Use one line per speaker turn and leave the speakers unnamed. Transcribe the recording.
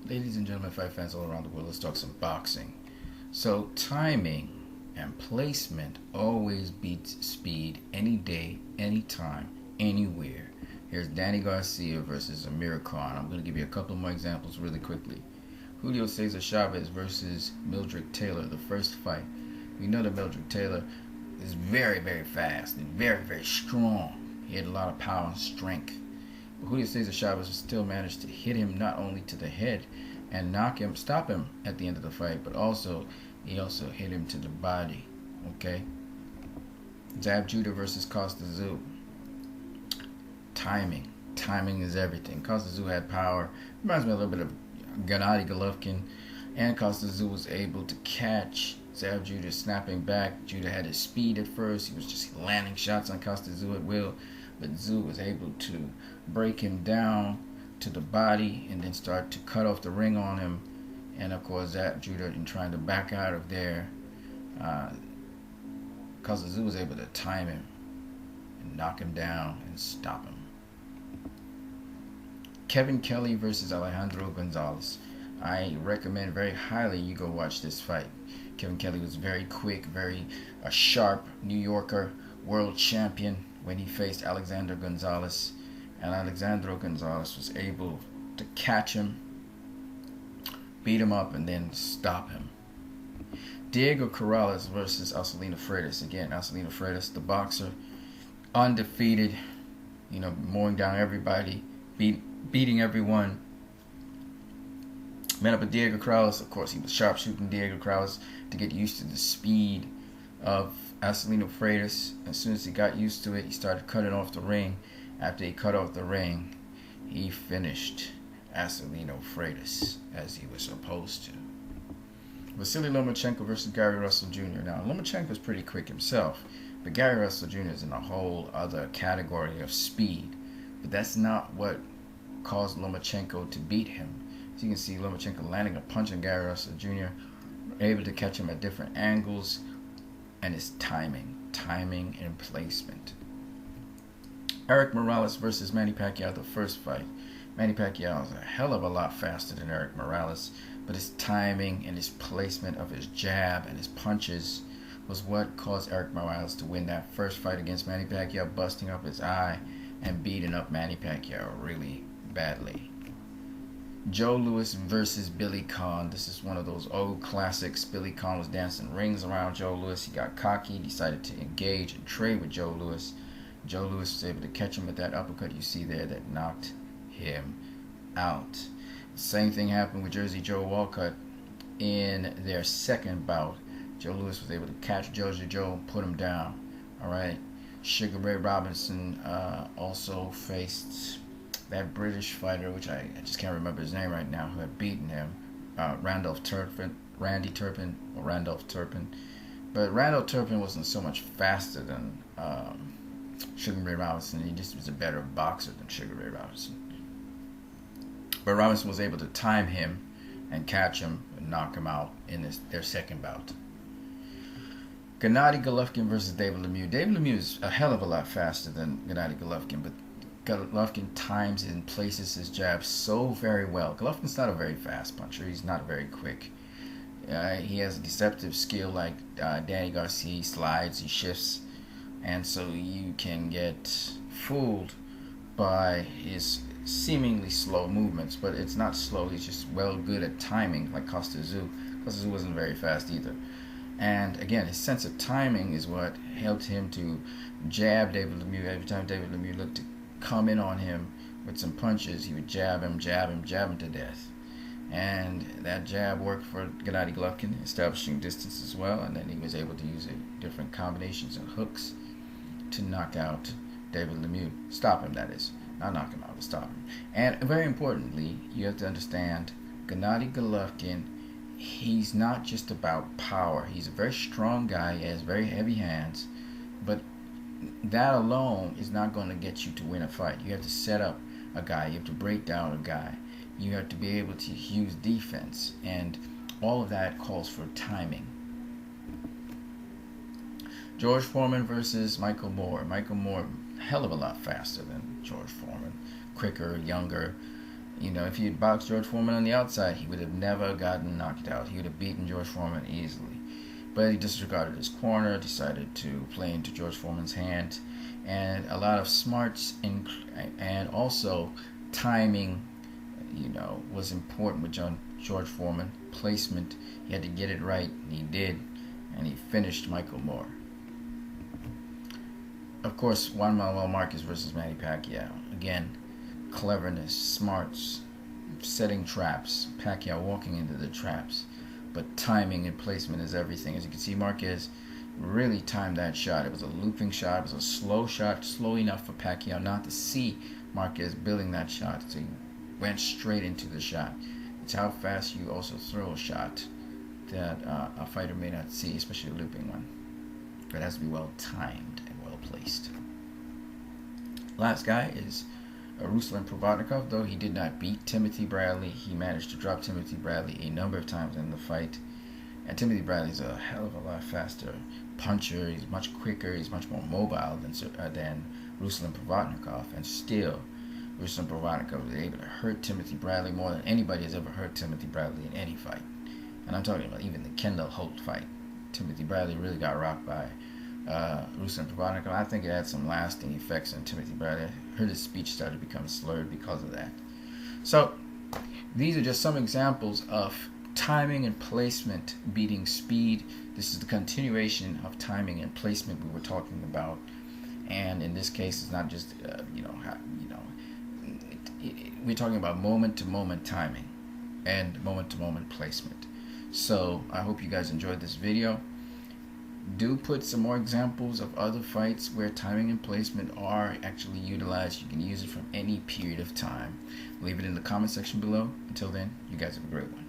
Ladies and gentlemen, fight fans all around the world, let's talk some boxing. So, timing and placement always beats speed any day, anytime, anywhere. Here's Danny Garcia versus Amir Khan. I'm going to give you a couple more examples really quickly. Julio Cesar Chavez versus Mildred Taylor, the first fight. We know that Mildred Taylor is very, very fast and very, very strong. He had a lot of power and strength. But Julio Cesar Chavez still managed to hit him not only to the head and knock him, stop him at the end of the fight, but he also hit him to the body. Okay. Zab Judah versus Costa Zoo. Timing is everything. Costa Zoo had power. Reminds me a little bit of Gennady Golovkin, and Costa Zoo was able to catch Zab Judah snapping back. Judah had his speed at first. He was just landing shots on Costa Zoo at will, but Zoo was able to break him down to the body and then start to cut off the ring on him. And of course, Zab Judah, in trying to back out of there, Costa Zoo was able to time him and knock him down and stop him. Kevin Kelly versus Alejandro Gonzalez. I recommend very highly you go watch this fight. Kevin Kelly was very quick, very sharp New Yorker, world champion when he faced Alexander Gonzalez. And Alexandro Gonzalez was able to catch him, beat him up, and then stop him. Diego Corrales versus Alcelino Freitas. Again, Alcelino Freitas, the boxer, undefeated, mowing down everybody, beating everyone. Met up with Diego Corrales. Of course, he was sharpshooting Diego Corrales to get used to the speed of Alcelino Freitas. As soon as he got used to it, he started cutting off the ring. After he cut off the ring, he finished Alcelino Freitas as he was supposed to. Vasily Lomachenko versus Gary Russell Jr. Now, Lomachenko is pretty quick himself, but Gary Russell Jr. is in a whole other category of speed. But that's not what caused Lomachenko to beat him. As you can see, Lomachenko landing a punch on Gary Russell Jr., able to catch him at different angles, and his timing and placement. Eric Morales versus Manny Pacquiao, the first fight. Manny Pacquiao is a hell of a lot faster than Eric Morales, but his timing and his placement of his jab and his punches was what caused Eric Morales to win that first fight against Manny Pacquiao, busting up his eye and beating up Manny Pacquiao really badly. Joe Louis versus Billy Conn. This is one of those old classics. Billy Conn was dancing rings around Joe Louis. He got cocky, decided to engage and trade with Joe Louis. Joe Louis was able to catch him with that uppercut you see there that knocked him out. The same thing happened with Jersey Joe Walcott in their second bout. Joe Louis was able to catch Jersey Joe and put him down. All right. Sugar Ray Robinson also faced that British fighter, which I just can't remember his name right now, who had beaten him, Randy Turpin. But Randolph Turpin wasn't so much faster than Sugar Ray Robinson. He just was a better boxer than Sugar Ray Robinson. But Robinson was able to time him and catch him and knock him out in their second bout. Gennady Golovkin versus David Lemieux. David Lemieux is a hell of a lot faster than Gennady Golovkin, but Golovkin times and places his jab so very well. Golovkin's not a very fast puncher. He's not very quick. He has a deceptive skill like Danny Garcia. He slides, he shifts, and so you can get fooled by his seemingly slow movements, but it's not slow. He's just good at timing, like Costa Zoo. Costa Zoo wasn't very fast either. And again, his sense of timing is what helped him to jab David Lemieux. Every time David Lemieux looked to come in on him with some punches, he would jab him to death. And that jab worked for Gennady Golovkin, establishing distance as well, and then he was able to use different combinations and hooks to knock out David Lemieux. Stop him, that is. Not knock him out, but stop him. And very importantly, you have to understand, Gennady Golovkin, he's not just about power. He's a very strong guy. He has very heavy hands, but that alone is not going to get you to win a fight. You have to set up a guy. You have to break down a guy. You have to be able to use defense, and all of that calls for timing. George Foreman versus Michael Moore. Michael Moore, hell of a lot faster than George Foreman. Quicker, younger, You know, if he had boxed George Foreman on the outside, he would have never gotten knocked out. He would have beaten George Foreman easily. But he disregarded his corner, decided to play into George Foreman's hand, and a lot of smarts and also timing, you know, was important with George Foreman. Placement, he had to get it right, and he did, and he finished Michael Moore. Of course, Juan Manuel Marquez versus Manny Pacquiao. Again, cleverness, smarts, setting traps, Pacquiao walking into the traps. But timing and placement is everything. As you can see, Marquez really timed that shot. It was a looping shot. It was a slow shot, slow enough for Pacquiao not to see Marquez building that shot. So he went straight into the shot. It's how fast you also throw a shot that a fighter may not see, especially a looping one. But it has to be well timed and well placed. Last guy is Ruslan Provodnikov. Though he did not beat Timothy Bradley, he managed to drop Timothy Bradley a number of times in the fight. And Timothy Bradley's a hell of a lot faster puncher. He's much quicker. He's much more mobile than Ruslan Provodnikov. And still, Ruslan Provodnikov was able to hurt Timothy Bradley more than anybody has ever hurt Timothy Bradley in any fight. And I'm talking about even the Kendall Holt fight. Timothy Bradley really got rocked by Ruslan Provodnikov. I think it had some lasting effects on Timothy Bradley. I heard his speech started to become slurred because of that. So these are just some examples of timing and placement beating speed. This is the continuation of timing and placement we were talking about. And in this case, it's not just we're talking about moment-to-moment timing and moment-to-moment placement. So I hope you guys enjoyed this video. Do put some more examples of other fights where timing and placement are actually utilized. You can use it from any period of time. Leave it in the comment section below. Until then, you guys have a great one.